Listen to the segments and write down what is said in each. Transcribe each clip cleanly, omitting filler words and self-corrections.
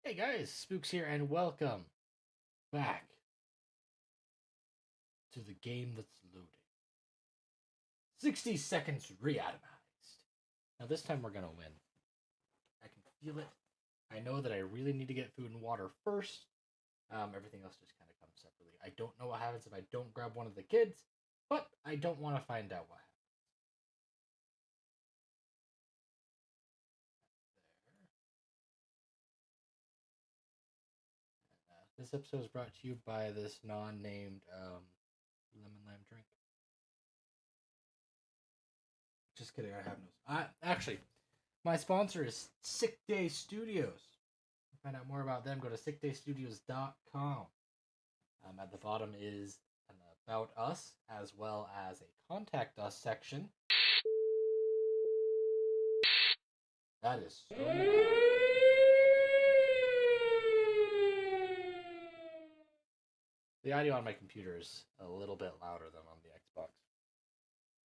Hey guys, Spooks here, and welcome back to the game that's loading. 60 seconds Reatomized. Now this time we're gonna win. I can feel it. I know that I really need to get food and water first. Everything else just kind of comes separately. I don't know what happens if I don't grab one of the kids, but I don't want to find out what happens. This episode is brought to you by this non-named lemon lime drink. Just kidding, I have no. Actually, my sponsor is Sick Day Studios. To find out more about them, go to sickdaystudios.com. At the bottom is an About Us, as well as a Contact Us section. That is so loud. The audio on my computer is a little bit louder than on the Xbox.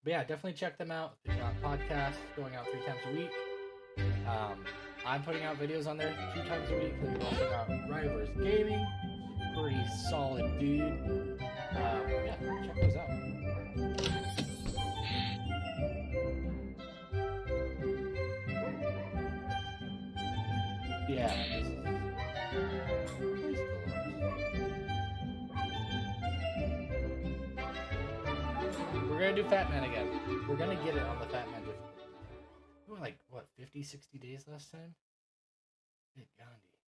But yeah, definitely check them out. They've got podcasts going out 3 times a week. I'm putting out videos on there 2 times a week. They've also got Rivers Gaming. Pretty solid dude. Yeah, check those out. Yeah, this is... We're gonna do Fat Man again. We're gonna get it on the Fat Man difficulty. We went like, what, 50, 60 days last time? Good Gandhi.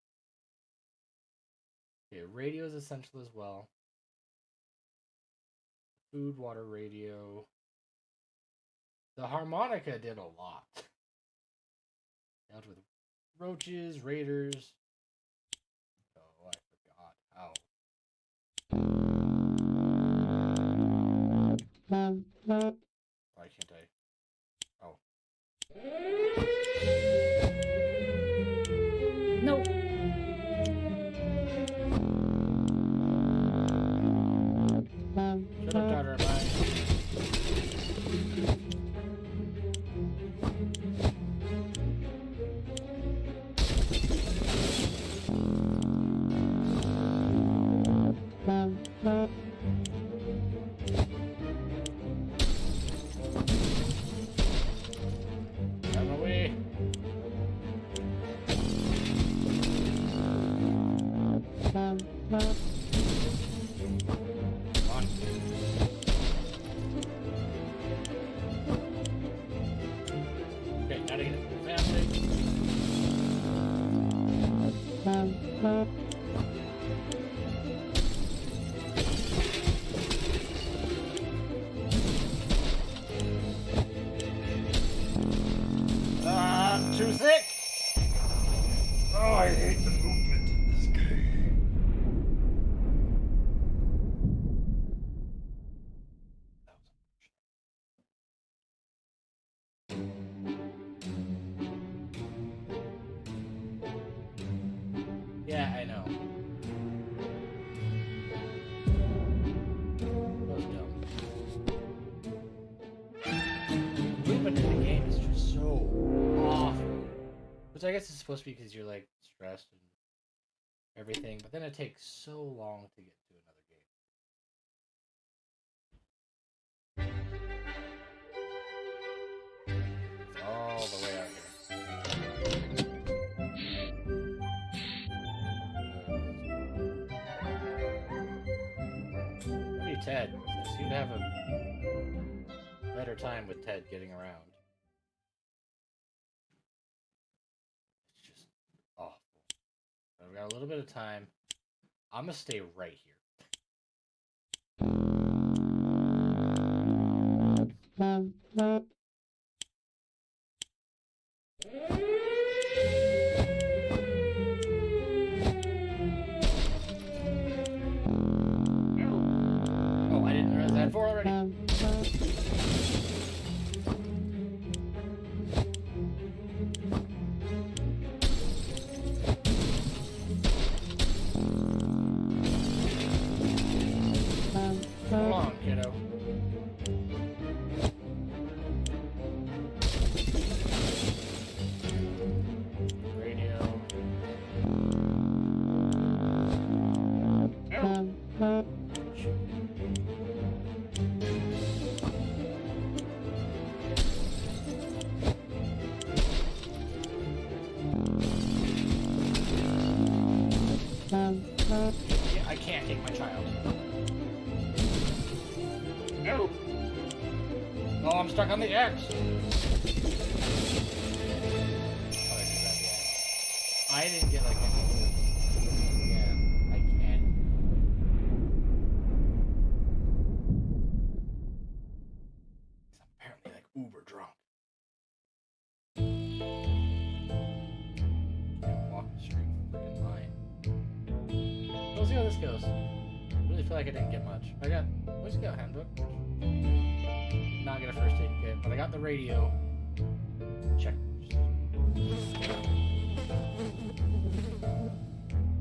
Okay, radio is essential as well. Food, water, radio. The harmonica did a lot. Dealt with roaches, raiders. Oh, I forgot how. Why can't I? Oh. No. Shut up, daughter. Bye. I'm away. Come on. Okay, now to get it to the family. I'm too sick! Oh, I hate the movement in this game. Yeah, I know. That was dumb. The movement in the game is just so awful. Which I guess is supposed to be because you're like stressed and everything, but then it takes so long to get to another game. It's all the way out here. Maybe Ted. I seem to have a better time with Ted getting around. It's just awful. I've got a little bit of time. I'm gonna stay right here. Oh, I didn't realize I had 4 already. Hold on, kiddo. Radio. Yeah, I can't take my child. No! Oh, I'm stuck on the X! Oh, I didn't get like any. Yeah, I can't. I'm apparently like uber drunk. Can't walk the straight freaking line. We'll see how this goes. I really feel like I didn't get much. I got. Where's the handbook? Did not get a first aid kit, but I got the radio. Check.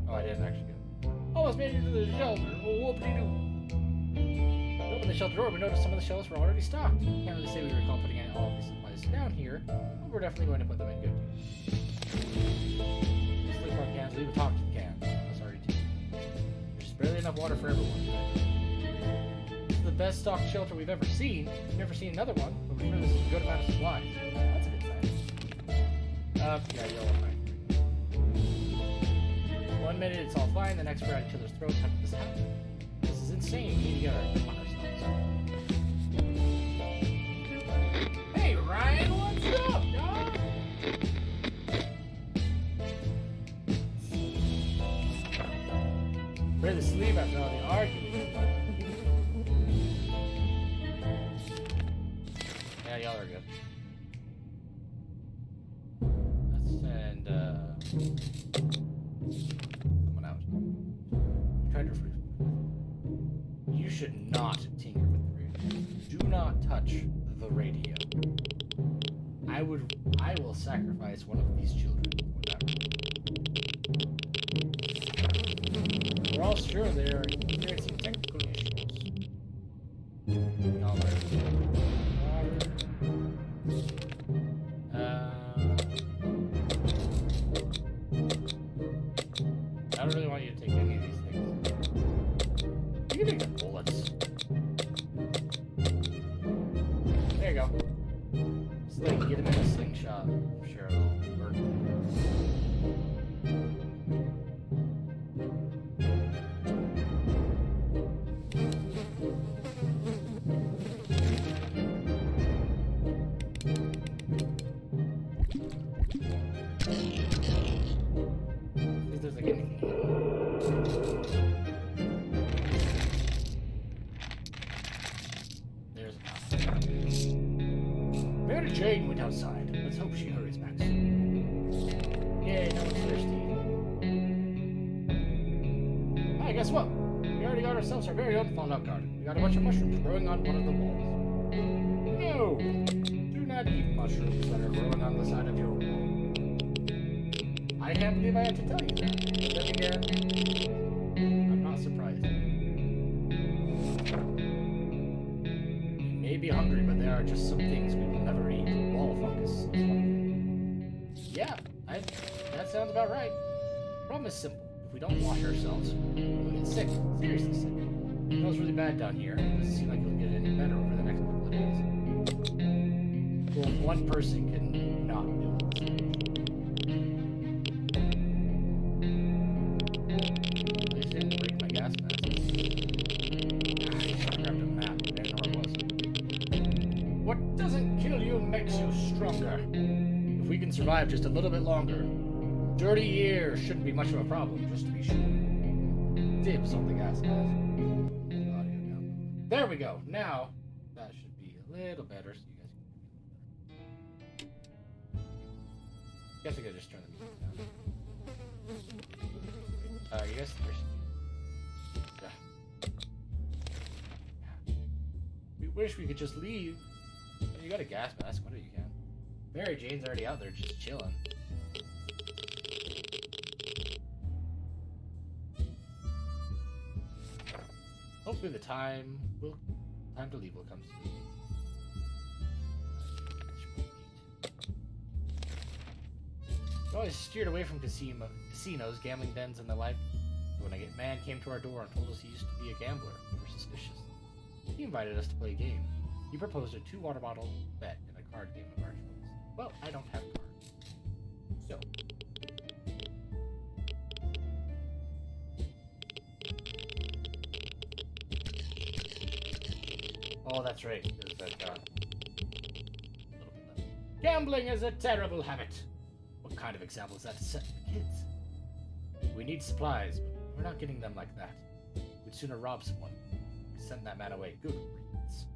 Oh, I didn't actually get it. Almost made it to the shelter. Whoop-de-doo. We opened the shelter door, we noticed some of the shelves were already stocked. Can't really say we recall putting all of these supplies down here, but we're definitely going to put them in good use. Sleep on cans, leave a top to the cans. That's already two. There's barely enough water for everyone. This is the best stocked shelter we've ever seen. We've never seen another one, but we're sure this is a good amount of supplies. That's a good sign. Yeah, you're all fine. 1 minute it's all fine, the next we're at each other's throats. How did this happen? This is insane. We need to get our on ourselves. Hey Ryan, what's up, dog? Ready to sleep after all the arguing. Yeah, y'all are good. Let's send someone out. I'm trying to freeze. You should not tinker with the radio. Do not touch the radio. I will sacrifice one of these children for that. We're all sure they are experiencing technical issues. All right. I don't really want you to take any of these things. You can take the bullets. There you go. Sling, get him in a slingshot. I'm sure it'll work. If there's like anything here. There's Mary Jane went outside. Let's hope she hurries back soon. Yay, no one's thirsty. Hey, guess what? We already got ourselves our very own fallout garden. We got a bunch of mushrooms growing on one of the walls. No! Do not eat mushrooms that are growing on the side of your wall. I can't believe I had to tell you that. But then again, I'm not surprised. You may be hungry, but there are just some things we will never eat. Wall fungus is one of them. Yeah, that sounds about right. The problem is simple. If we don't wash ourselves, we'll get sick. Seriously sick. It smells really bad down here. It doesn't seem like it'll get any better over the next couple of days. Well, one person can not do it. They didn't break my gas mask. I grabbed a map. I didn't know where it was. What doesn't kill you makes you stronger. If we can survive just a little bit longer, 30 years shouldn't be much of a problem, just to be sure. Dibs on the gas mask. There we go. Now, that should be a little better, so you guys can guess I could just turn the music down. You guys thirsty? Yeah. We wish we could just leave. You got a gas mask, what do you can? Mary Jane's already out there just chilling. Hopefully the time to leave will come soon. We always steered away from casinos, gambling dens, and the like. So when a man came to our door and told us he used to be a gambler, we were suspicious. He invited us to play a game. He proposed a 2-water bottle bet in a card game of our choice. Well, I don't have cards. So. Oh, that's right. Gambling is a terrible habit. What kind of example is that to set for kids? We need supplies, but we're not getting them like that. We'd sooner rob someone. Send that man away. Good riddance.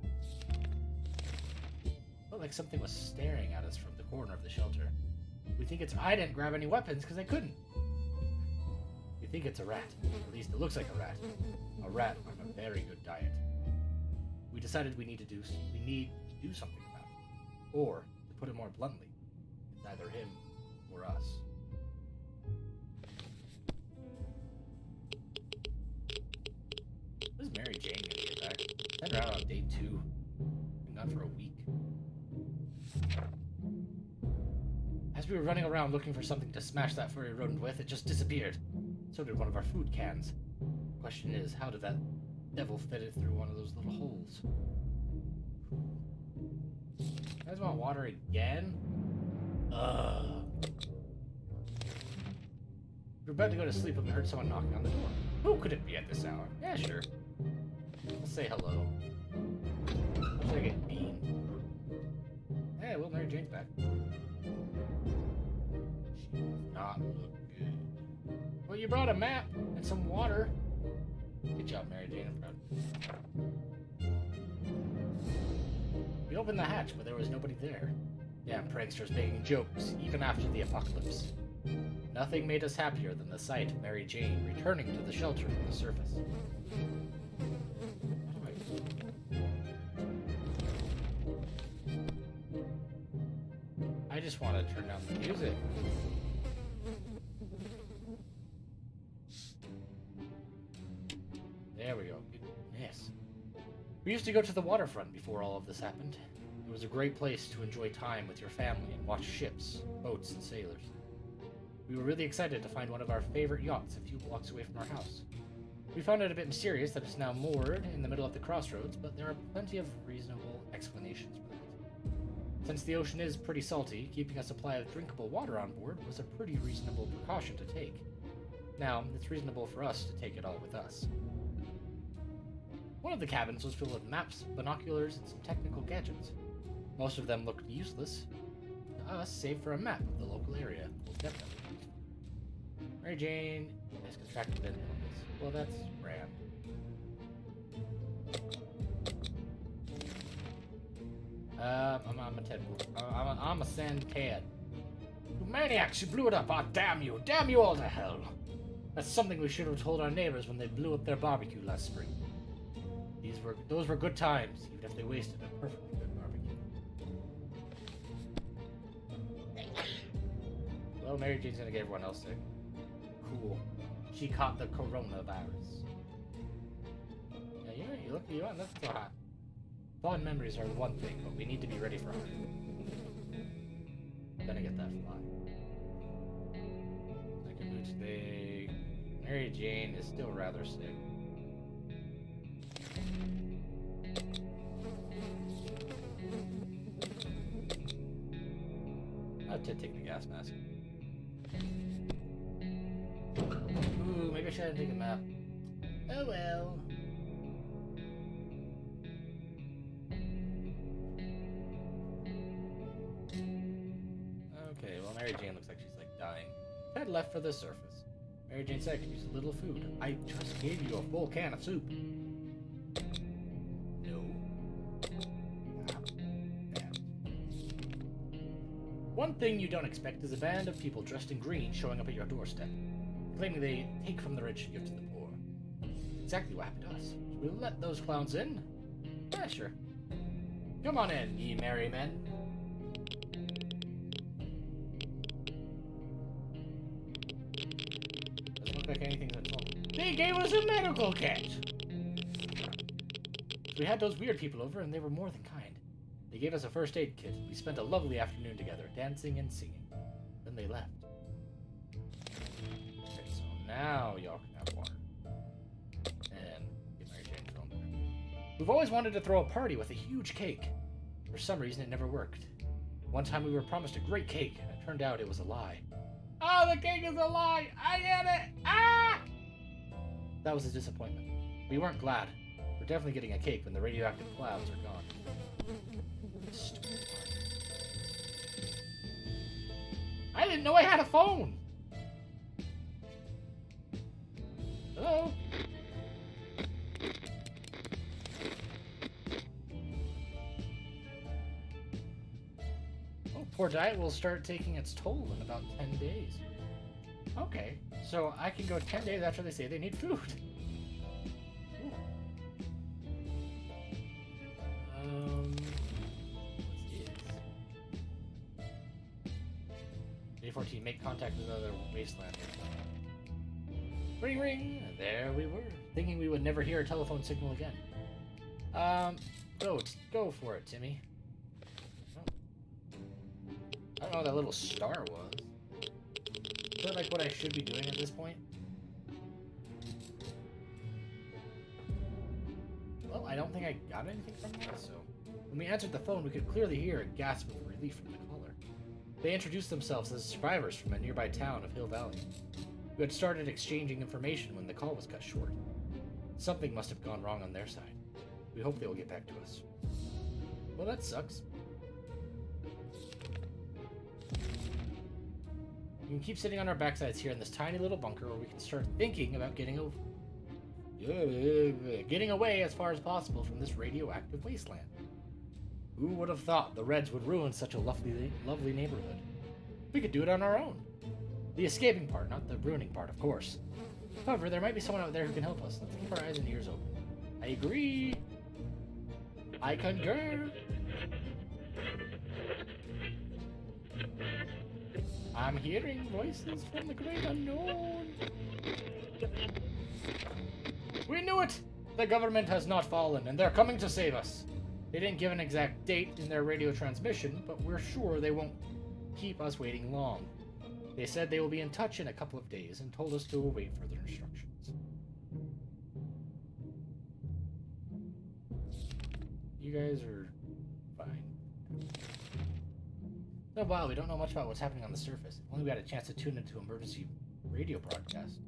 Felt like something was staring at us from the corner of the shelter. We think it's... I didn't grab any weapons because I couldn't. We think it's a rat. At least it looks like a rat. A rat on a very good diet. We decided we need to do something about it. Or, to put it more bluntly, it's either him or us. When is Mary Jane gonna get back? Sent her out on day 2. Been gone for a week. As we were running around looking for something to smash that furry rodent with, it just disappeared. So did one of our food cans. The question is, how did that devil fit it through one of those little holes? You guys want water again? We were about to go to sleep when we heard someone knocking on the door. Who could it be at this hour? Yeah, sure. We'll say hello. How should I get bean? Hey, well, Mary Jane's back. She does not look good. Well, you brought a map and some water. Good job, Mary Jane. I'm proud. We opened the hatch, but there was nobody there. Damn pranksters making jokes, even after the apocalypse. Nothing made us happier than the sight of Mary Jane returning to the shelter from the surface. I just want to turn down the music. There we go. Yes. We used to go to the waterfront before all of this happened. It was a great place to enjoy time with your family and watch ships, boats, and sailors. We were really excited to find one of our favorite yachts a few blocks away from our house. We found it a bit mysterious that it's now moored in the middle of the crossroads, but there are plenty of reasonable explanations for that. Since the ocean is pretty salty, keeping a supply of drinkable water on board was a pretty reasonable precaution to take. Now, it's reasonable for us to take it all with us. One of the cabins was filled with maps, binoculars, and some technical gadgets. Most of them looked useless to us, save for a map of the local area. Definitely. Mary Jane has contracted an illness. Well, that's grand. I'm a Ted. I'm a sand Ted. You maniacs, you blew it up! Ah, damn you! Damn you all to hell! That's something we should have told our neighbors when they blew up their barbecue last spring. Those were good times, even if they wasted a perfectly good barbecue. Well, Mary Jane's gonna get everyone else sick. Cool. She caught the coronavirus. Yeah, you don't look so hot. Fond memories are one thing, but we need to be ready for her. Gonna get that fly. Second boot steak. Mary Jane is still rather sick. I'll take the gas mask. Ooh, maybe I should take a map. Oh well. Okay, well Mary Jane looks like she's like dying. Ted left for the surface. Mary Jane said I could use a little food. I just gave you a full can of soup. No. One thing you don't expect is a band of people dressed in green showing up at your doorstep, claiming they take from the rich and give to the poor. Exactly what happened to us. Should we let those clowns in? Yeah, sure. Come on in, ye merry men. Doesn't look like anything's at all. They gave us a medical kit! We had those weird people over and they were more than kind. They gave us a first aid kit. We spent a lovely afternoon together, dancing and singing. Then they left. Okay, so now y'all can have water. And get Mary Jane thrown there. We've always wanted to throw a party with a huge cake. For some reason, it never worked. One time we were promised a great cake, and it turned out it was a lie. Oh, the cake is a lie! I get it! Ah! That was a disappointment. We weren't glad. For We're definitely getting a cake when the radioactive clouds are gone. Stupid. I didn't know I had a phone! Hello? Oh, poor diet will start taking its toll in about 10 days. Okay, so I can go 10 days after they say they need food. Day 14, make contact with another wasteland. Ring ring! There we were, thinking we would never hear a telephone signal again. Go for it, Timmy. Oh. I don't know what that little star was. Is that like what I should be doing at this point? Well, I don't think I got anything from that, so... When we answered the phone, we could clearly hear a gasp of relief from the caller. They introduced themselves as survivors from a nearby town of Hill Valley, who had started exchanging information when the call was cut short. Something must have gone wrong on their side. We hope they will get back to us. Well, that sucks. We can keep sitting on our backsides here in this tiny little bunker, or we can start thinking about getting away as far as possible from this radioactive wasteland. Who would have thought the Reds would ruin such a lovely neighborhood? We could do it on our own. The escaping part, not the ruining part, of course. However, there might be someone out there who can help us. Let's keep our eyes and ears open. I agree. I concur. I'm hearing voices from the great unknown. We knew it! The government has not fallen, and they're coming to save us. They didn't give an exact date in their radio transmission, but we're sure they won't keep us waiting long. They said they will be in touch in a couple of days and told us to await further instructions. You guys are fine. So while we don't know much about what's happening on the surface, only we had a chance to tune into emergency radio broadcast.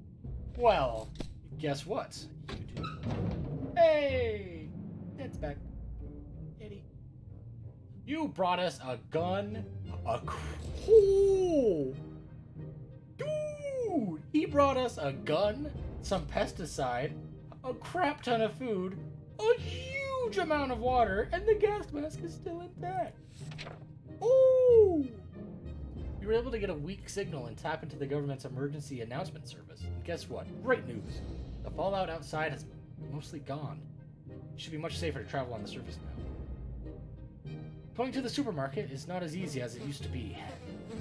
Well, guess what, YouTube? Hey! It's back. Eddie. You brought us a gun? Oh! Dude! He brought us a gun, some pesticide, a crap ton of food, a huge amount of water, and the gas mask is still intact. Ooh! We were able to get a weak signal and tap into the government's emergency announcement service. And guess what? Great news! The fallout outside has mostly gone. It should be much safer to travel on the surface now. Going to the supermarket is not as easy as it used to be.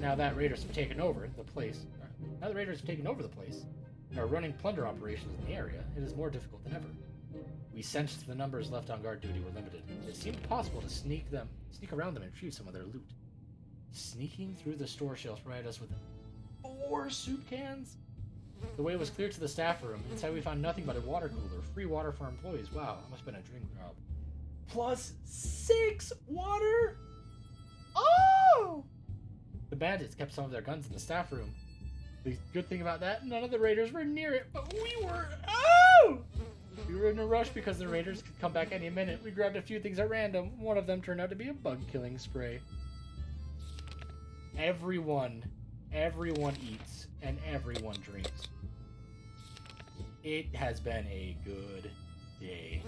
Now that raiders have taken over the place, and are running plunder operations in the area, it is more difficult than ever. We sensed the numbers left on guard duty were limited. It seemed possible to sneak around them and retrieve some of their loot. Sneaking through the store shelves provided us with 4 soup cans? The way was clear to the staff room. Inside we found nothing but a water cooler, free water for our employees. Wow, that must have been a dream job. Plus 6 water? Oh! The bandits kept some of their guns in the staff room. The good thing about that, none of the raiders were near it, but we were... Oh! We were in a rush because the raiders could come back any minute. We grabbed a few things at random. One of them turned out to be a bug-killing spray. Everyone eats and everyone drinks. It has been a good day.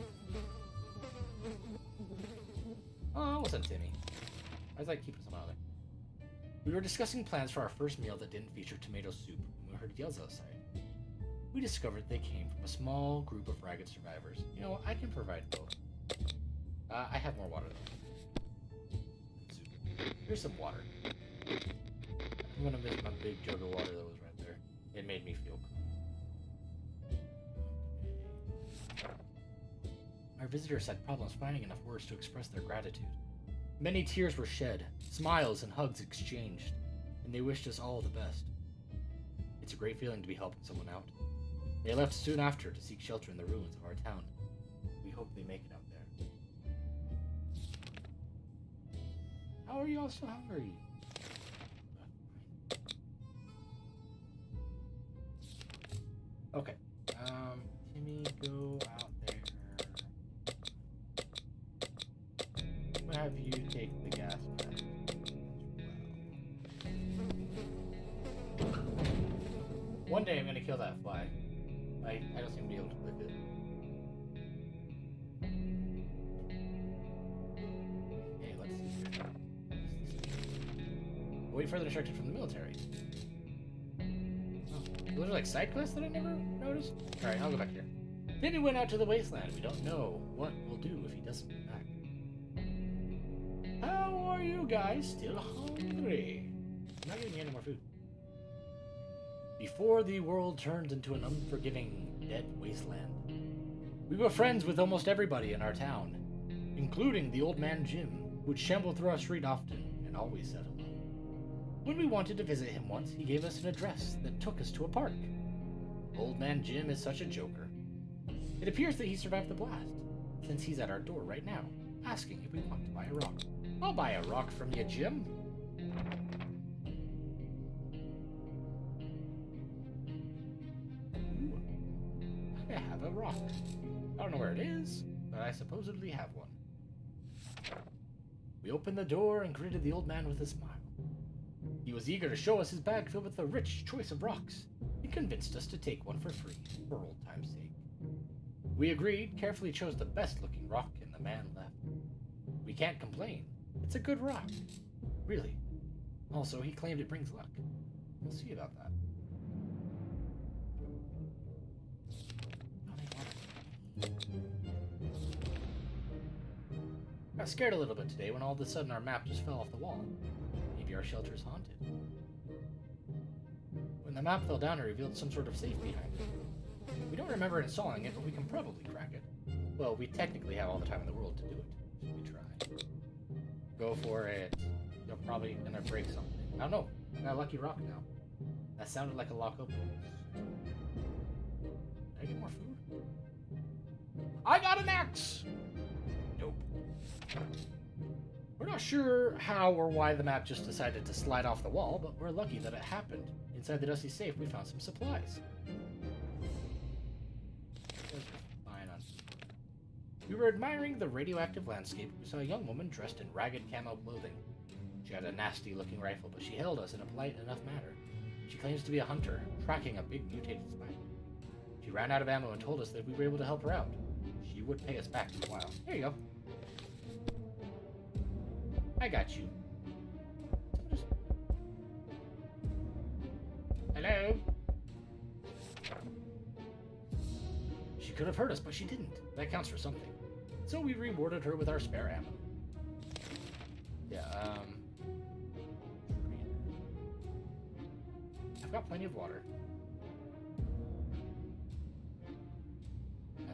Oh, what's up, Timmy? I was like keeping some out there. We were discussing plans for our first meal that didn't feature tomato soup when we heard yells outside. We discovered they came from a small group of ragged survivors. You know, I can provide both. I have more water though. Soup. Here's some water. I'm gonna miss my big jug of water that was right there. It made me feel cool. Our visitors had problems finding enough words to express their gratitude. Many tears were shed, smiles and hugs exchanged, and they wished us all the best. It's a great feeling to be helping someone out. They left soon after to seek shelter in the ruins of our town. We hope they make it out there. How are you all so hungry? Okay. Timmy, go out there. gonna kill that fly. I don't seem to be able to click it. Okay, let's see here. Wait further instructions from the military. Oh, those are like side quests that I never noticed? Alright, I'll go back here. Then he went out to the wasteland. We don't know what we'll do if he doesn't come back. How are you guys? Still hungry? I'm not getting any more food. Before the world turned into an unforgiving, dead wasteland, we were friends with almost everybody in our town, including the old man Jim, who'd shamble through our street often and always said hello. When we wanted to visit him once, he gave us an address that took us to a park. Old man Jim is such a joker. It appears that he survived the blast, since he's at our door right now, asking if we want to buy a rock. I'll buy a rock from you, Jim. Ooh, I have a rock. I don't know where it is, but I supposedly have one. We opened the door and greeted the old man with a smile. He was eager to show us his bag filled with a rich choice of rocks. He convinced us to take one for free, for old time's sake. We agreed, carefully chose the best-looking rock, and the man left. We can't complain. It's a good rock. Really. Also, he claimed it brings luck. We'll see about that. I got scared a little bit today when all of a sudden our map just fell off the wall. Maybe our shelter's haunted. When the map fell down, it revealed some sort of safe behind it. We don't remember installing it, but we can probably crack it. Well, we technically have all the time in the world to do it. Should we try? Go for it. You're probably gonna break something. I don't know. I got a lucky rock now. That sounded like a lock open. Did I get more food? I got an axe! Nope. We're not sure how or why the map just decided to slide off the wall, but we're lucky that it happened. Inside the dusty safe, we found some supplies. We were admiring the radioactive landscape. We saw a young woman dressed in ragged camo clothing. She had a nasty-looking rifle, but she hailed us in a polite enough manner. She claims to be a hunter, tracking a big mutated spider. She ran out of ammo and told us that if we were able to help her out, she would pay us back in a while. There you go. I got you. Hello? She could have heard us, but she didn't. That counts for something. So we rewarded her with our spare ammo. Yeah, I've got plenty of water. A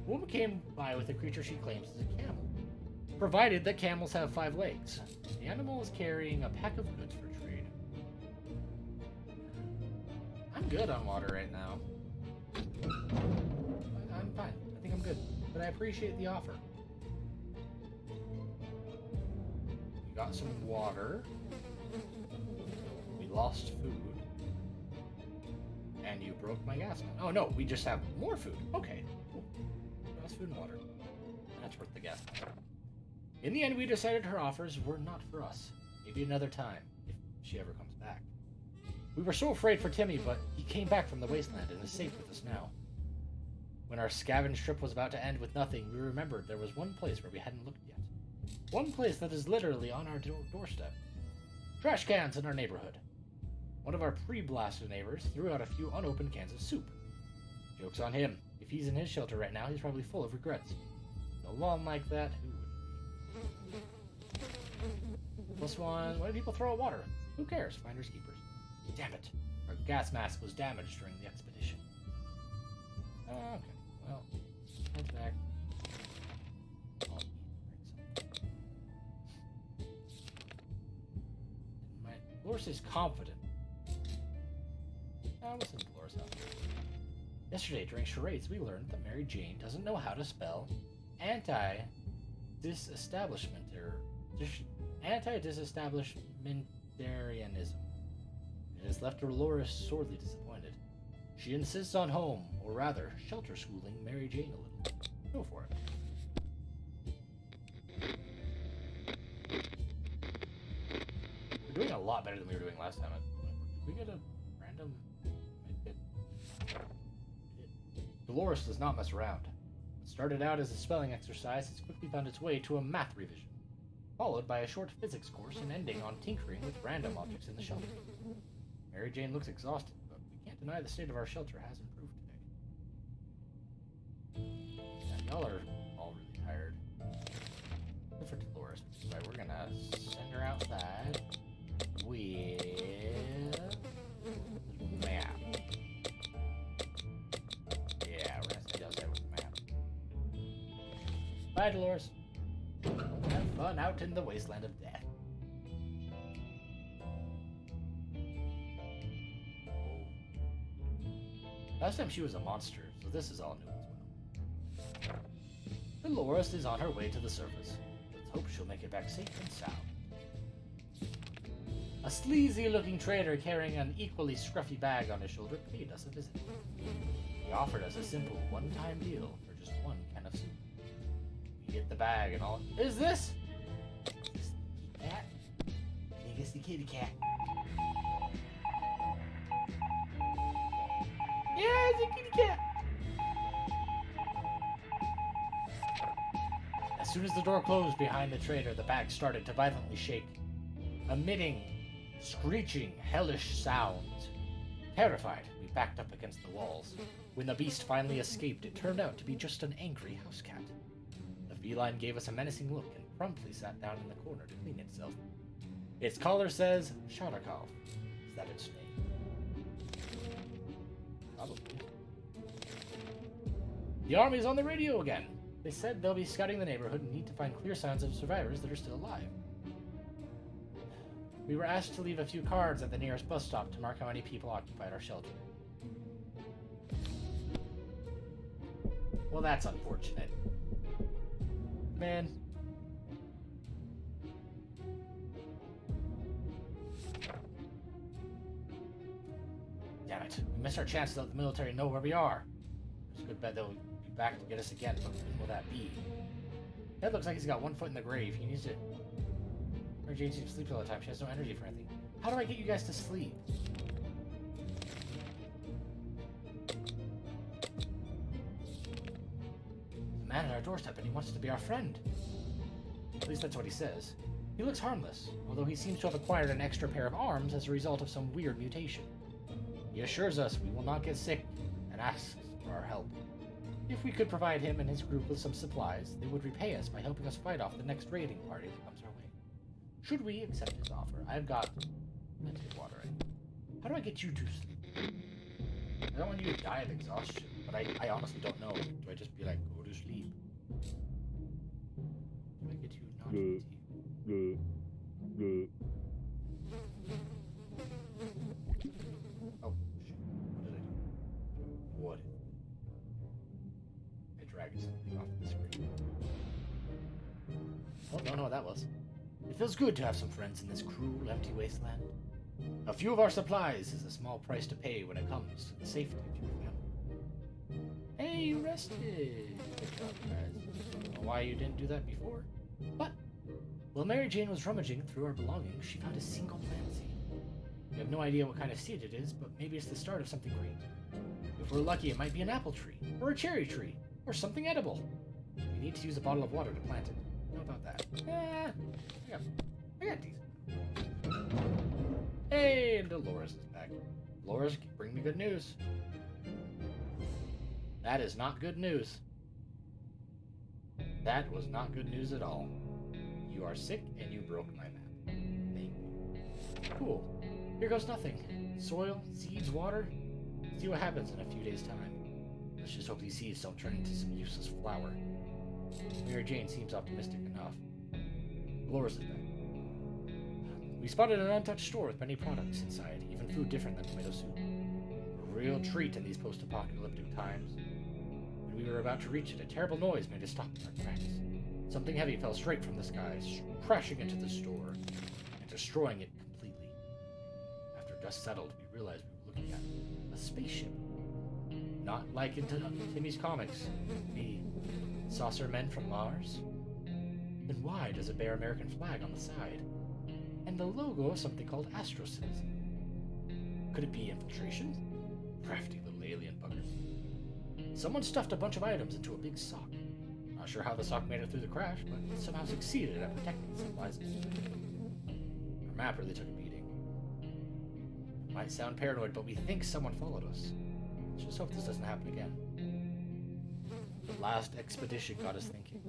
woman came by with a creature she claims is a camel, provided that camels have 5 legs. The animal is carrying a pack of goods for trade. I'm good on water right now. I'm fine. I think I'm good. But I appreciate the offer. We got some water. We lost food. And you broke my gas man. Oh no, we just have more food. Okay. Cool. Lost food and water. That's worth the gas man. In the end, we decided her offers were not for us. Maybe another time, if she ever comes back. We were so afraid for Timmy, but he came back from the wasteland and is safe with us now. When our scavenge trip was about to end with nothing, we remembered there was one place where we hadn't looked yet. One place that is literally on our doorstep. Trash cans in our neighborhood. One of our pre-blasted neighbors threw out a few unopened cans of soup. Joke's on him. If he's in his shelter right now, he's probably full of regrets. A lawn like that, who wouldn't be? Plus one, why do people throw out water? Who cares? Finders keepers. Damn it. Our gas mask was damaged during the expedition. Okay. Well, head back. I'll eat something. Dolores is confident. We'll send Dolores out. Yesterday, during charades, we learned that Mary Jane doesn't know how to spell anti-disestablishmentarianism. It has left Dolores sorely disappointed. She insists on home, or rather, shelter schooling Mary Jane a little. Go for it. We're doing a lot better than we were doing last time. Did we get a random medkit? Dolores does not mess around. What started out as a spelling exercise has quickly found its way to a math revision, followed by a short physics course and ending on tinkering with random objects in the shelter. Mary Jane looks exhausted, but we can't deny the state of our shelter has improved today. Yeah, y'all are all really tired. Except for Dolores, right, we're gonna send her outside with a map. Yeah, we're gonna send you outside with a map. Bye, Dolores. Have fun out in the wasteland of death. Last time she was a monster, so this is all new as well. Dolores is on her way to the surface. Let's hope she'll make it back safe and sound. A sleazy-looking trader carrying an equally scruffy bag on his shoulder paid us a visit. He offered us a simple one-time deal for just one can of soup. We get the bag and all. Is this? Is this the cat? I think it's the kitty cat. Yeah, it's a kitty cat. As soon as the door closed behind the trader, the bag started to violently shake, emitting screeching, hellish sounds. Terrified, we backed up against the walls. When the beast finally escaped, it turned out to be just an angry house cat. The feline gave us a menacing look and promptly sat down in the corner to clean itself. Its collar says Shodakov. Is that its name? Probably. The army's on the radio again. They said they'll be scouting the neighborhood and need to find clear signs of survivors that are still alive. We were asked to leave a few cards at the nearest bus stop to mark how many people occupied our shelter. Well, that's unfortunate. Man. Damn it. We missed our chance to let the military know where we are. There's a good bet they'll be back to get us again, but when will that be? Ted looks like he's got one foot in the grave. He needs to... Mary Jane seems to sleep all the time. She has no energy for anything. How do I get you guys to sleep? The man at our doorstep, and he wants to be our friend. At least that's what he says. He looks harmless, although he seems to have acquired an extra pair of arms as a result of some weird mutation. He assures us we will not get sick and asks for our help. If we could provide him and his group with some supplies, they would repay us by helping us fight off the next raiding party that comes our way. Should we accept his offer? I've got plenty of water. How do I get you to sleep? I don't want you to die of exhaustion, but I honestly don't know. Do I just be like, go to sleep? Do I get you not to sleep? Oh, shit. What did I do? I dragged something off the screen. Oh, don't know what that was. It feels good to have some friends in this cruel, empty wasteland. A few of our supplies is a small price to pay when it comes to the safety of your family. Hey, you rested. Good job, guys. I don't know why you didn't do that before, but while Mary Jane was rummaging through our belongings, she found a single plant seed. We have no idea what kind of seed it is, but maybe it's the start of something great. If we're lucky, it might be an apple tree, or a cherry tree, or something edible. We need to use a bottle of water to plant it. How about that? I got decent. Hey, and Dolores is back. Dolores, bring me good news. That is not good news. That was not good news at all. You are sick and you broke my map. Thank you. Cool. Here goes nothing. Soil, seeds, water. See what happens in a few days' time. Let's just hope these seeds don't turn into some useless flower. Mary Jane seems optimistic enough. Dolores is back. We spotted an untouched store with many products inside, even food different than tomato soup. A real treat in these post-apocalyptic times. When we were about to reach it, a terrible noise made us stop in our tracks. Something heavy fell straight from the sky, crashing into the store, and destroying it completely. After dust settled, we realized we were looking at a spaceship. Not like in Timmy's comics. The saucer men from Mars? Then why does it bear American flag on the side? and the logo of something called Astro Citizen. Could it be infiltration? Crafty little alien bugger. Someone stuffed a bunch of items into a big sock. Not sure how the sock made it through the crash, but somehow succeeded at protecting the supplies. Our map really took a beating. It might sound paranoid, but we think someone followed us. Let's just hope this doesn't happen again. The last expedition got us thinking.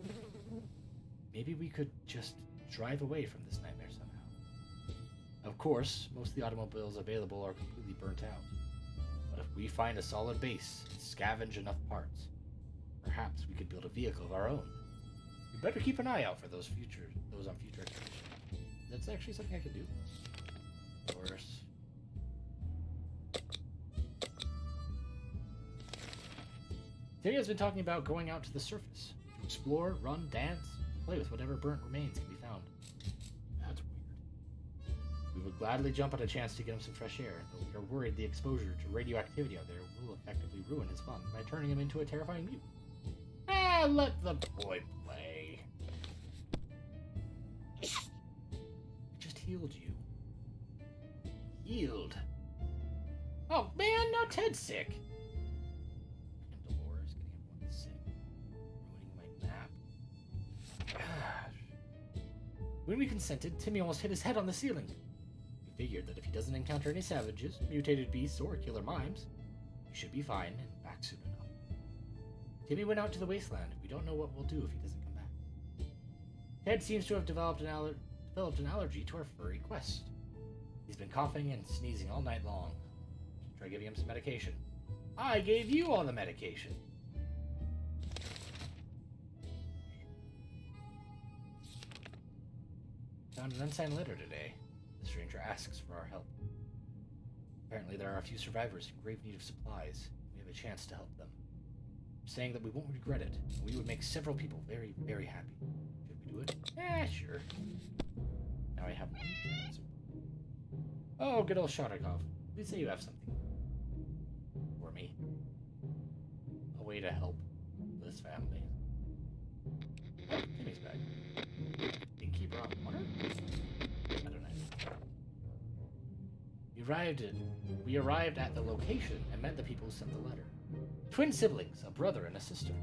Maybe we could just drive away from this nightmare somehow. Of course, most of the automobiles available are completely burnt out. But if we find a solid base and scavenge enough parts, perhaps we could build a vehicle of our own. We better keep an eye out for those on future expeditions. That's actually something I could do. Of course. Today has been talking about going out to the surface to explore, run, dance, play with whatever burnt remains can be found. That's weird. We would gladly jump at a chance to get him some fresh air, though we are worried the exposure to radioactivity out there will effectively ruin his fun by turning him into a terrifying mutant. Let the boy play. I just healed you. Healed. Oh man, now Ted's sick. And Dolores getting everyone sick. Ruining my map. Gosh. When we consented, Timmy almost hit his head on the ceiling. We figured that if he doesn't encounter any savages, mutated beasts, or killer mimes, he should be fine and back soon enough. Timmy went out to the wasteland. We don't know what we'll do if he doesn't come back. Ted seems to have developed an allergy to our furry quest. He's been coughing and sneezing all night long. Try giving him some medication. I gave you all the medication. Found an unsigned letter today. The stranger asks for our help. Apparently there are a few survivors in grave need of supplies. We have a chance to help them. Saying that we won't regret it. We would make several people very, very happy. Should we do it? Sure. Now I have one answer. Oh, good old Shodakov. Please say you have something for me. A way to help this family. Oh, Timmy's back. Innkeeper on water? I don't know. We arrived at the location and met the people who sent the letter. Twin siblings, a brother and a sister.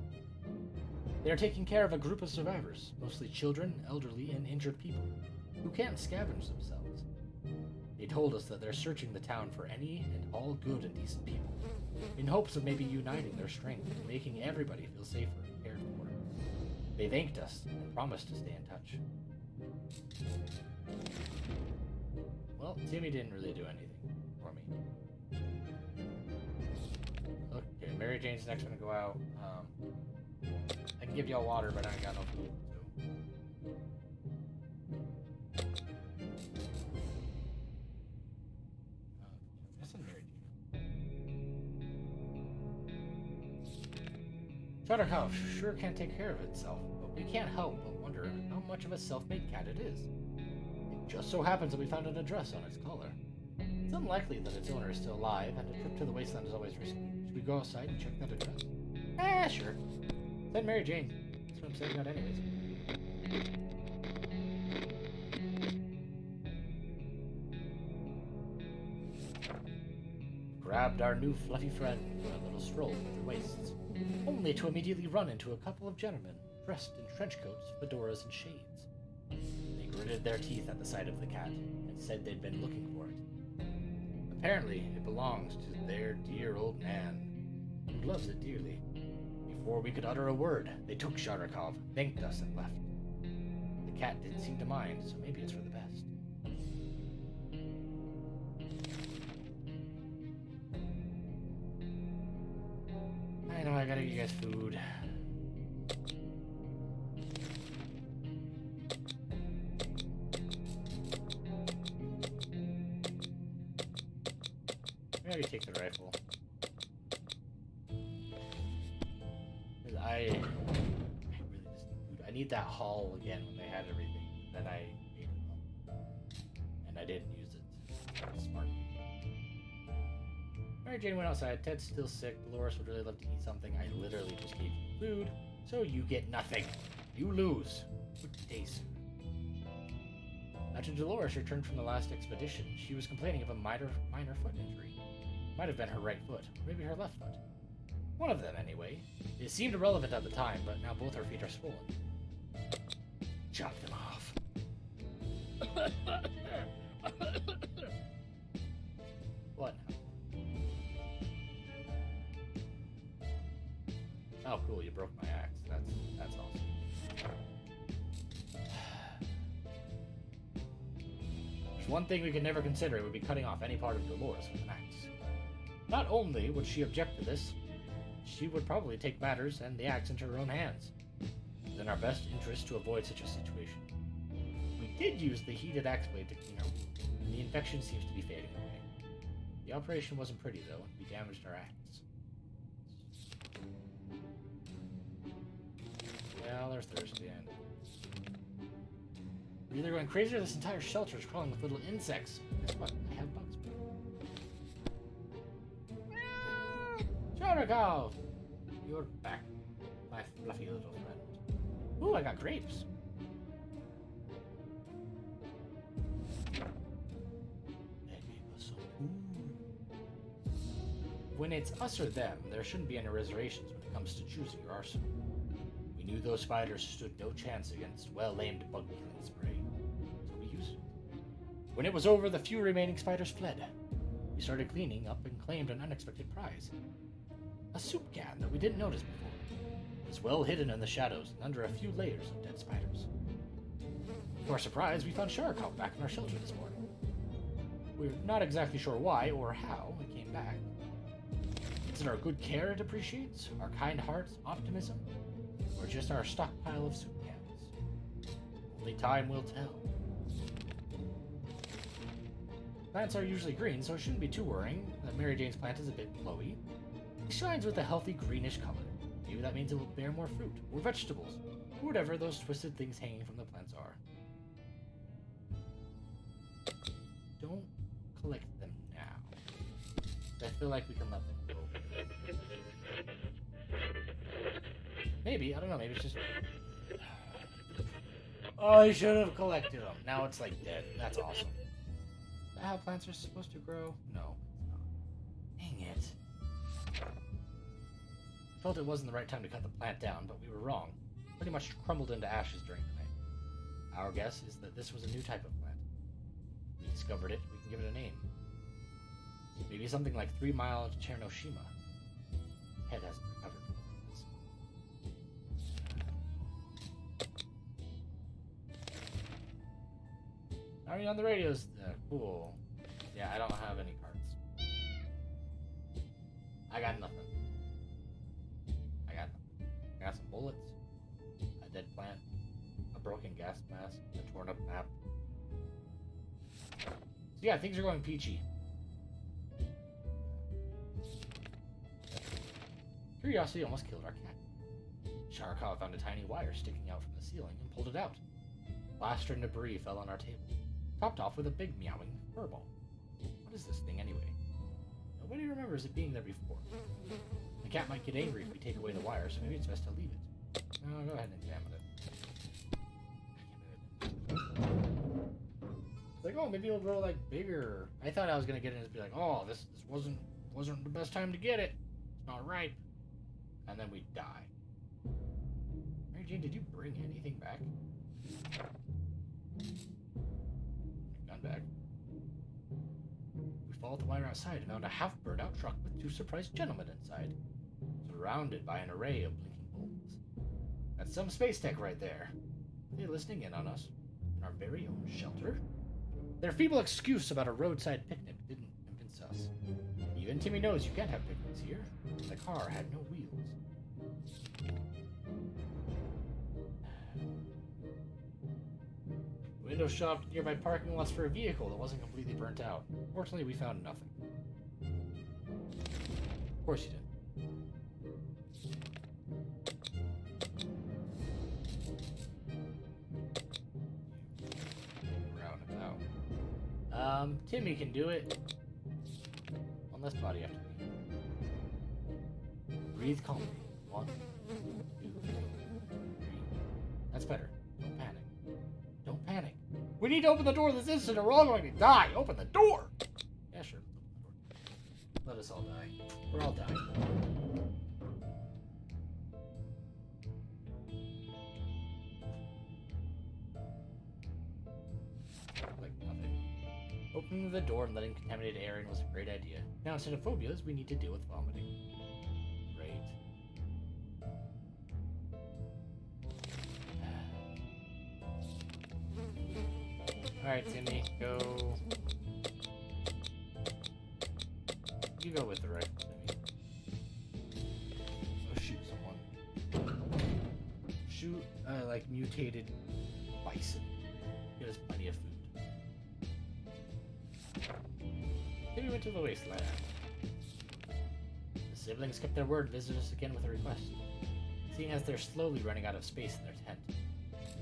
They are taking care of a group of survivors, mostly children, elderly, and injured people, who can't scavenge themselves. They told us that they're searching the town for any and all good and decent people, in hopes of maybe uniting their strength and making everybody feel safer and cared for. They thanked us and promised to stay in touch. Well, Timmy didn't really do anything for me. Okay, Mary Jane's next one to go out. I can give y'all water, but I ain't got no food, so. That's in Mary Jane. Shutterhouse sure can't take care of itself, but we can't help but wonder how much of a self-made cat it is. It just so happens that we found an address on its collar. It's unlikely that its owner is still alive, and a trip to the wasteland is always risky. Should we go outside and check that address? Sure. Send Mary Jane. That's what I'm saying out anyways. Grabbed our new fluffy friend for a little stroll through the wastes, only to immediately run into a couple of gentlemen dressed in trench coats, fedoras, and shades. They gritted their teeth at the sight of the cat and said they'd been looking for it. Apparently, it belongs to their dear old man, who loves it dearly. Before we could utter a word, they took Sharakov, thanked us, and left. The cat didn't seem to mind, so maybe it's for the best. I know I gotta get you guys food. Maybe take the rifle. I really just need food. I need that haul again when they had everything. Then I ate it all. And I didn't use it. Smart. Mary Jane went outside. Ted's still sick. Dolores would really love to eat something. I literally just gave you food, so you get nothing. You lose. Good day, sir. After Dolores returned from the last expedition, she was complaining of a minor foot injury. Might have been her right foot, or maybe her left foot. One of them, anyway. It seemed irrelevant at the time, but now both her feet are swollen. Chop them off. What now? Oh, cool, you broke my axe. That's awesome. There's one thing we could never consider, it would be cutting off any part of Dolores with an axe. Not only would she object to this, she would probably take matters and the axe into her own hands. It's in our best interest to avoid such a situation. We did use the heated axe blade to clean her wound, and the infection seems to be fading away. The operation wasn't pretty, though, and we damaged our axe. Well, they're thirsty, and we're either going crazy or this entire shelter is crawling with little insects. Guess what? I have bugs. Sharikov! You're back, my fluffy little friend. Ooh, I got grapes. When it's us or them, there shouldn't be any reservations when it comes to choosing your arsenal. We knew those spiders stood no chance against well-aimed bug-killing spray, so we used it. When it was over, the few remaining spiders fled. We started cleaning up and claimed an unexpected prize. A soup can that we didn't notice before. It was well hidden in the shadows and under a few layers of dead spiders. To our surprise, we found Sharikov back in our shelter this morning. We're not exactly sure why or how it came back. Is it our good care it appreciates? Our kind heart's optimism? Or just our stockpile of soup cans? Only time will tell. Plants are usually green, so it shouldn't be too worrying that Mary Jane's plant is a bit glowy. It shines with a healthy greenish color. Maybe that means it will bear more fruit, or vegetables, or whatever those twisted things hanging from the plants are. Don't collect them now. I feel like we can let them go. Maybe, I don't know, maybe it's just... Oh, I should have collected them. Now it's like dead. That's awesome. Is that how plants are supposed to grow? No. Dang it. Felt it wasn't the right time to cut the plant down, but we were wrong. It pretty much crumbled into ashes during the night. Our guess is that this was a new type of plant. We discovered it, we can give it a name. Maybe something like 3 Mile Chernoshima. Head hasn't recovered from this. Already on the radios. Cool. Yeah, I don't have any cards. I got nothing. I got some bullets, a dead plant, a broken gas mask, a torn up map. So yeah, things are going peachy. Curiosity almost killed our cat. Sharikov found a tiny wire sticking out from the ceiling and pulled it out. Plaster and debris fell on our table, topped off with a big meowing furball. What is this thing anyway? Nobody remembers it being there before. The cat might get angry if we take away the wire, so maybe it's best to leave it. No, go ahead and examine it. It's like, oh, maybe it'll grow like bigger. I thought I was gonna get it and be like, oh, this wasn't the best time to get it. It's not ripe. And then we die. Mary Jane, did you bring anything back? Gun bag. We followed the wire outside and found a half-burned-out truck with 2 surprised gentlemen inside, surrounded by an array of blinking bulbs. That's some space tech right there. They're listening in on us, in our very own shelter. Their feeble excuse about a roadside picnic didn't convince us. Even Timmy knows you can't have picnics here. The car had no wheels. Window shopped nearby parking lots for a vehicle that wasn't completely burnt out. Fortunately, we found nothing. Of course you did. Roundabout. Timmy can do it. One less body after me. Breathe calmly. 1, 2, 3. That's better. Don't panic. Don't panic. We need to open the door this instant or we're all going to die. Open the door! Yeah, sure. Let us all die. We're all dying. Like nothing. Opening the door and letting contaminated air in was a great idea. Now, instead of phobias, we need to deal with vomiting. Great. Alright, Timmy, go. You go with the rifle, Timmy. Oh, shoot someone. Shoot, like, mutated bison. Get us plenty of food. Timmy went to the wasteland. The siblings kept their word and visited us again with a request. Seeing as they're slowly running out of space in their tent,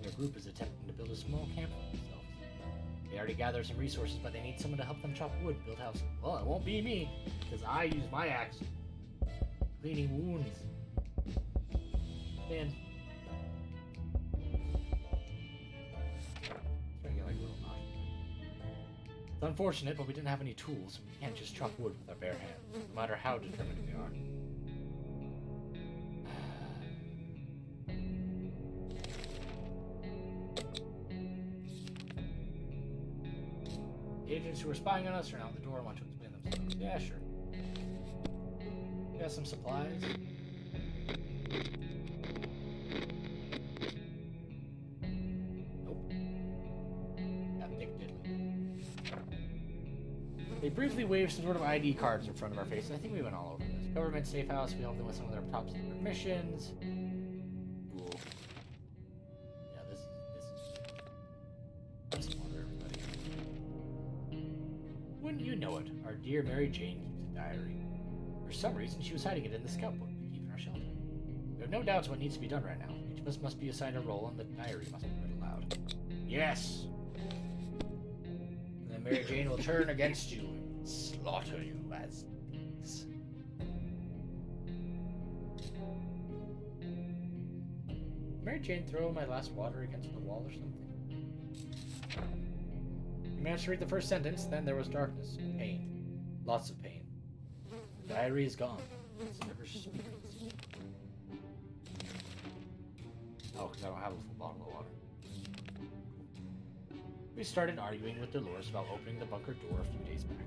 their group is attempting to build a small camp for themselves. They already gathered some resources, but they need someone to help them chop wood, build houses. Well, it won't be me, because I use my axe. Cleaning wounds. Man. Trying to get like a little knife. It's unfortunate, but we didn't have any tools, and we can't just chop wood with our bare hands, no matter how determined we are. The agents who are spying on us are now at the door and want to explain themselves. Yeah, sure. Got some supplies. Nope. Got Dick Diddley. They briefly waved some sort of ID cards in front of our faces. I think we went all over this. Government safe house. We helped them with some of their top secret missions. Cool. Yeah, this is that's smarter, everybody. Wouldn't you know it, our dear Mary Jane keeps a diary. For some reason, she was hiding it in the scout book we keep in our shelter. We have no doubts what needs to be done right now. Each of us must be assigned a role, and the diary must be read aloud. Yes! And then Mary Jane will turn against you and slaughter you as pigs. Mary Jane throw my last water against the wall or something? We managed to read the first sentence, then there was darkness and pain. Lots of pain. The diary is gone. It's never speaking. Oh, because I don't have a full bottle of water. We started arguing with Dolores about opening the bunker door a few days back.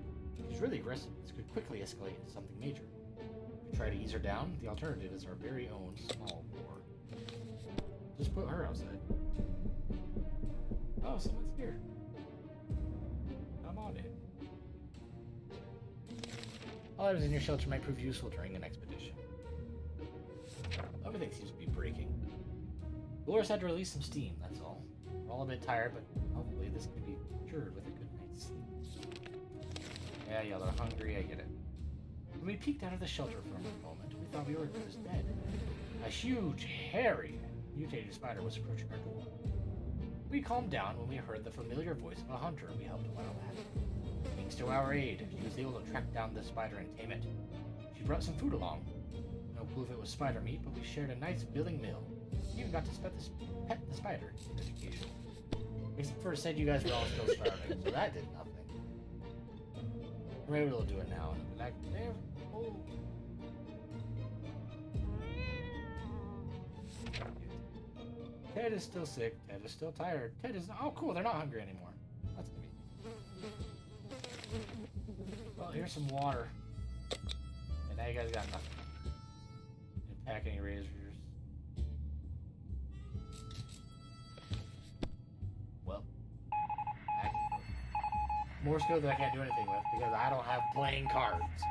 She's really aggressive. This could quickly escalate into something major. If we try to ease her down, the alternative is our very own small war. Just put her outside. Oh, someone's here. I'm on it. All items in your shelter might prove useful during an expedition. Everything seems to be breaking. Dolores had to release some steam, that's all. We're all a bit tired, but hopefully this can be cured with a good night's sleep. Yeah, y'all are hungry, I get it. When we peeked out of the shelter for a moment, we thought we were just dead. A huge, hairy, mutated spider was approaching our door. We calmed down when we heard the familiar voice of a hunter we helped a while back. Thanks to our aid, she was able to track down the spider and tame it. She brought some food along. No clue if it was spider meat, but we shared a nice filling meal. We even got to pet the spider in education. Except for it said you guys were all still starving, so that did nothing. Maybe we'll do it now and be like, there. Oh. Ted is still sick. Ted is still tired. Ted is... Oh, cool. They're not hungry anymore. That's amazing. Well, here's some water. And now you guys got nothing. And packing razors. Well. More skill that I can't do anything with because I don't have playing cards.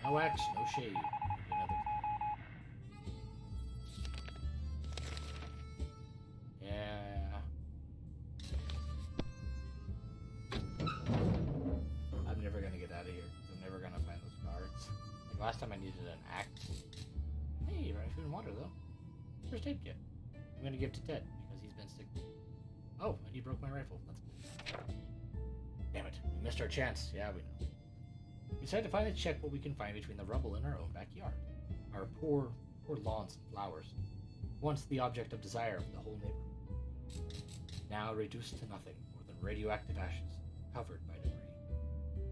No axe, no shade. Last time I needed an axe. Hey, right food and water though. First aid kit. I'm gonna give to Ted because he's been sick. Oh, and he broke my rifle. That's good. Damn it, we missed our chance. Yeah, we know. We decided to finally check what we can find between the rubble in our own backyard. Our poor lawns and flowers. Once the object of desire of the whole neighborhood. now reduced to nothing more than radioactive ashes, covered by debris.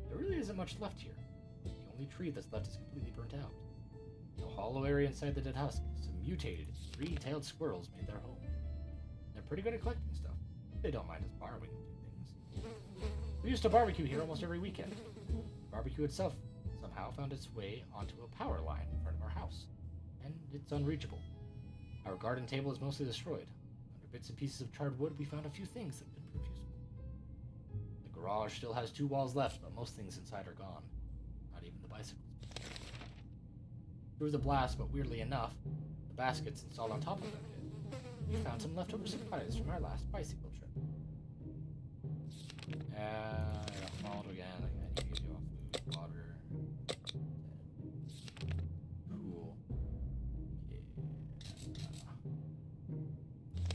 There really isn't much left here. The only tree that's left is completely burnt out. The hollow area inside the dead husk, some mutated, three-tailed squirrels made their home. They're pretty good at collecting stuff. They don't mind us borrowing things. We used to barbecue here almost every weekend. The barbecue itself somehow found its way onto a power line in front of our house, and it's unreachable. Our garden table is mostly destroyed. Under bits and pieces of charred wood, we found a few things that could prove useful. The garage still has 2 walls left, but most things inside are gone. Not even the bicycles. It was a blast, but weirdly enough, the baskets installed on top of them did. We found some leftover supplies from our last bicycle trip. I got mauled again. I need to get you off food, water. Cool. Yeah.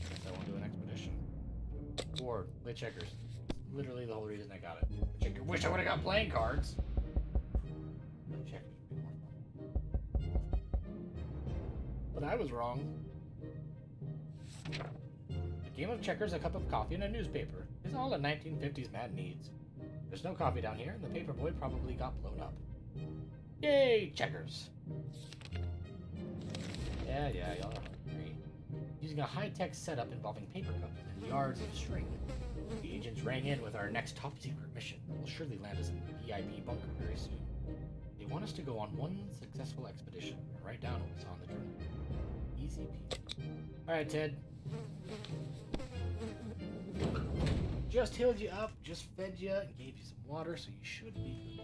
Guess I won't do an expedition. Or play checkers. It's literally the whole reason I got it. I wish I would have got playing cards. Checkers would be more fun. But I was wrong. A game of checkers, a cup of coffee, and a newspaper is all a 1950s man needs. There's no coffee down here, and the paperboy probably got blown up. Yay, checkers! Yeah, y'all are hungry. Using a high-tech setup involving paper cups and yards of string, the agents rang in with our next top-secret mission that will surely land us in the VIP bunker very soon. They want us to go on one successful expedition and write down what we saw on the journal. Easy peasy. Alright, Ted. Just healed you up, just fed you, and gave you some water, so you should be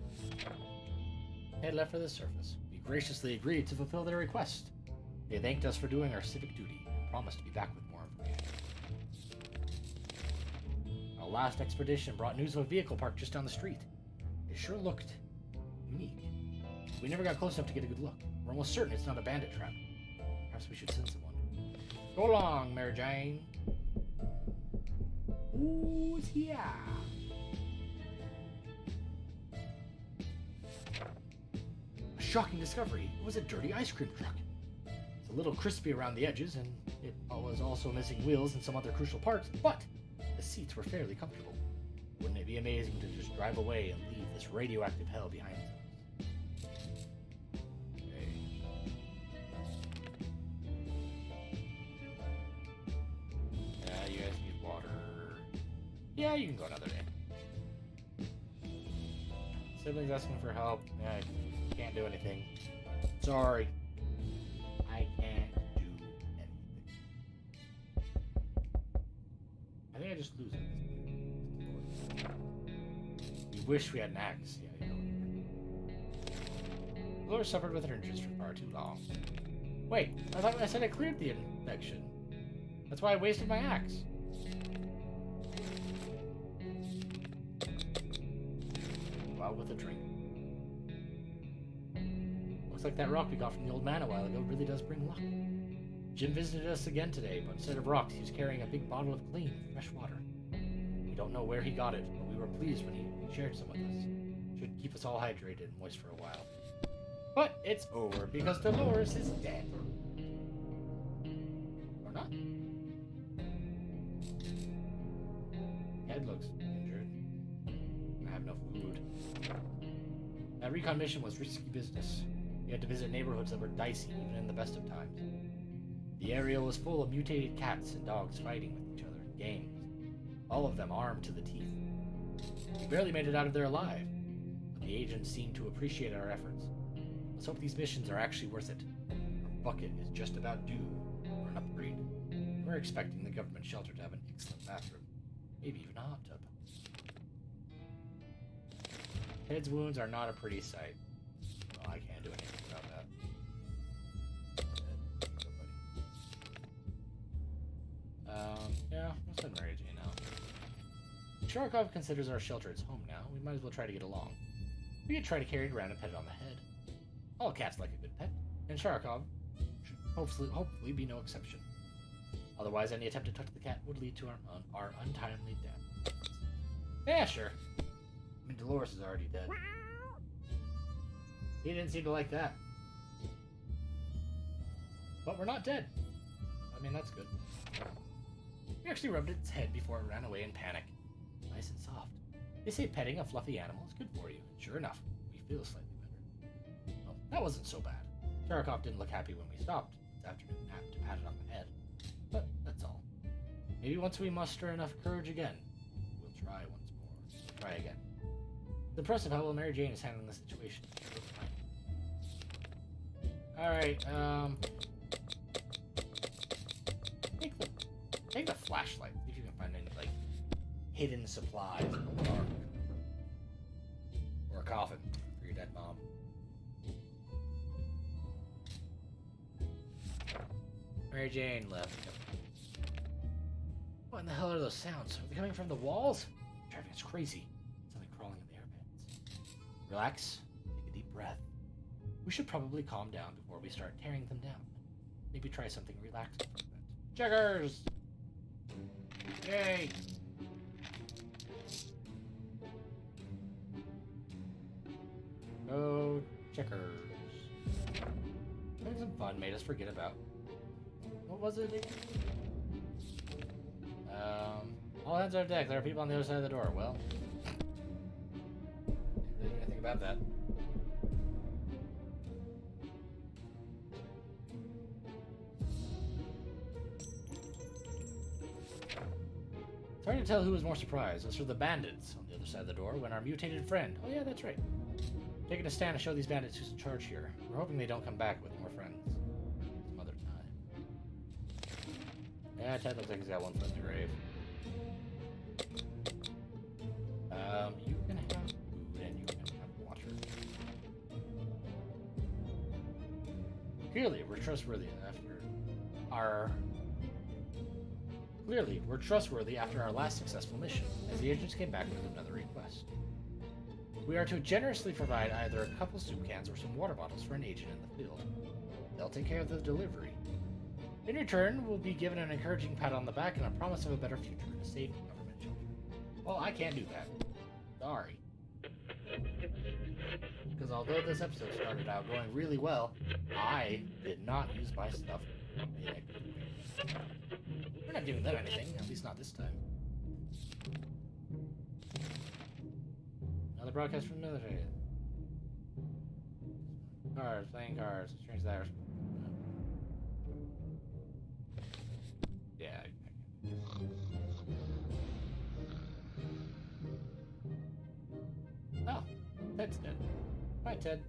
good. Ted left for the surface. We graciously agreed to fulfill their request. They thanked us for doing our civic duty and promised to be back with more information. Our last expedition brought news of a vehicle parked just down the street. It sure looked unique. We never got close enough to get a good look. We're almost certain it's not a bandit trap. Perhaps we should send someone. Go along, Mary Jane. Who's here? A shocking discovery. It was a dirty ice cream truck. It's a little crispy around the edges, and it was also missing wheels and some other crucial parts, but the seats were fairly comfortable. Wouldn't it be amazing to just drive away and leave this radioactive hell behind us? Yeah, you can go another day. Siblings asking for help. Yeah, I can't do anything. Sorry. I can't do anything. I think I just lose it. We wish we had an axe. Yeah, you know. Laura suffered with her injuries for far too long. Wait, I thought I said I cleared the infection. That's why I wasted my axe. With a drink. Looks like that rock we got from the old man a while ago really does bring luck. Jim visited us again today, but instead of rocks, he was carrying a big bottle of clean, fresh water. We don't know where he got it, but we were pleased when he shared some with us. Should keep us all hydrated and moist for a while. But it's over because Dolores is dead. Or not. Head looks injured. I have no food. That recon mission was risky business. We had to visit neighborhoods that were dicey, even in the best of times. The area was full of mutated cats and dogs fighting with each other in games, all of them armed to the teeth. We barely made it out of there alive, but the agents seemed to appreciate our efforts. Let's hope these missions are actually worth it. Our bucket is just about due for an upgrade. We're expecting the government shelter to have an excellent bathroom, maybe even a hot tub. Ted's wounds are not a pretty sight. Well, I can't do anything about that. Yeah, let's send Mary Jane out. Sharkov considers our shelter its home now. We might as well try to get along. We could try to carry it around and pet it on the head. All cats like a good pet, and Sharkov should hopefully be no exception. Otherwise, any attempt to touch the cat would lead to our untimely death. Yeah, sure. I mean, Dolores is already dead. He didn't seem to like that. But we're not dead. I mean, that's good. We actually rubbed its head before it ran away in panic. Nice and soft. They say petting a fluffy animal is good for you. And sure enough, we feel slightly better. Well, that wasn't so bad. Tarakov didn't look happy when we stopped its afternoon nap to pat it on the head. But that's all. Maybe once we muster enough courage again, we'll try once more. Try again. It's impressive how well Mary Jane is handling the situation. Alright, take the flashlight. See if you can find any, like, hidden supplies in the dark. Or a coffin for your dead mom. Mary Jane left. What in the hell are those sounds? Are they coming from the walls? Driving us crazy. Something crawling in the air vents. Relax. Take a deep breath. We should probably calm down before we start tearing them down. Maybe try something relaxing for a bit. Checkers! Yay! Go checkers. Having some fun made us forget about... What was it again? All hands on deck. There are people on the other side of the door. Well, didn't really do anything about that. It's hard to tell who was more surprised, us or the bandits on the other side of the door when our mutated friend. Oh yeah, that's right. Taking a stand to show these bandits who's in charge here. We're hoping they don't come back with more friends. Some other time. Yeah, Ted looks like he's got one foot in the grave. You can have food and you can have water. Clearly, we're trustworthy after our last successful mission, as the agents came back with another request. We are to generously provide either a couple soup cans or some water bottles for an agent in the field. They'll take care of the delivery. In return, we'll be given an encouraging pat on the back and a promise of a better future in a safe government shelter. Well, I can't do that. Sorry. Because although this episode started out going really well, I did not use my stuff. We're not giving them anything, at least not this time. Another broadcast from the military. Cars, playing cars, strange that. Yeah. Oh, Ted's dead. Bye, Ted.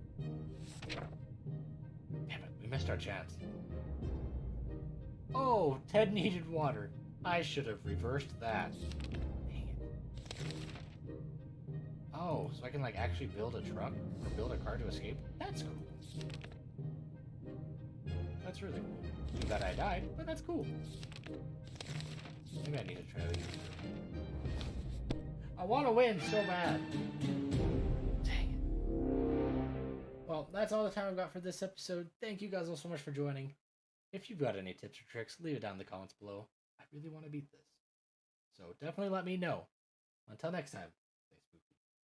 Damn it, we missed our chance. Oh, Ted needed water. I should have reversed that. Dang it. Oh, so I can, like, actually build a truck or build a car to escape? That's cool. That's really cool. Too bad I died, but that's cool. Maybe I need to try to use it. I want to win so bad. Dang it. Well, that's all the time I've got for this episode. Thank you guys all so much for joining. If you've got any tips or tricks, leave it down in the comments below. I really want to beat this. So definitely let me know. Until next time.